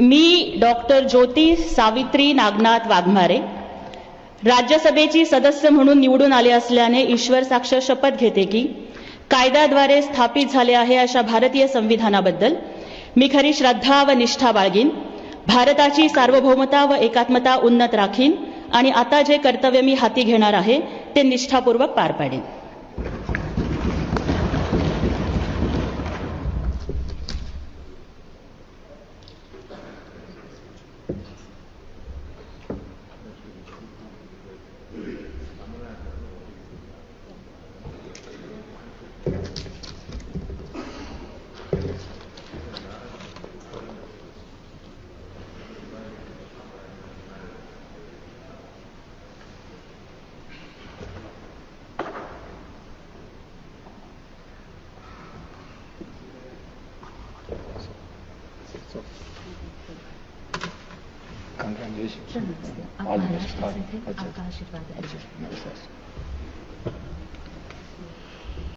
मी doctor ज्योती सावित्री नागनाथ वाघमारे राज्यसभेची सदस्य म्हणून निवडून आले असल्याने ईश्वर साक्ष शपथ घेते की कायद्याद्वारे स्थापित झाले आहे अशा भारतीय संविधानाबद्दल मी खरी श्रद्धा व निष्ठा बाळगीन, भारताची सार्वभौमता व एकात्मता उन्नत राखीन आणि आता जे कर्तव्य मी हाती घेणार आहे ते निष्ठापूर्वक पार पाडेन. Congratulations. All the best. आपका आशीर्वाद है.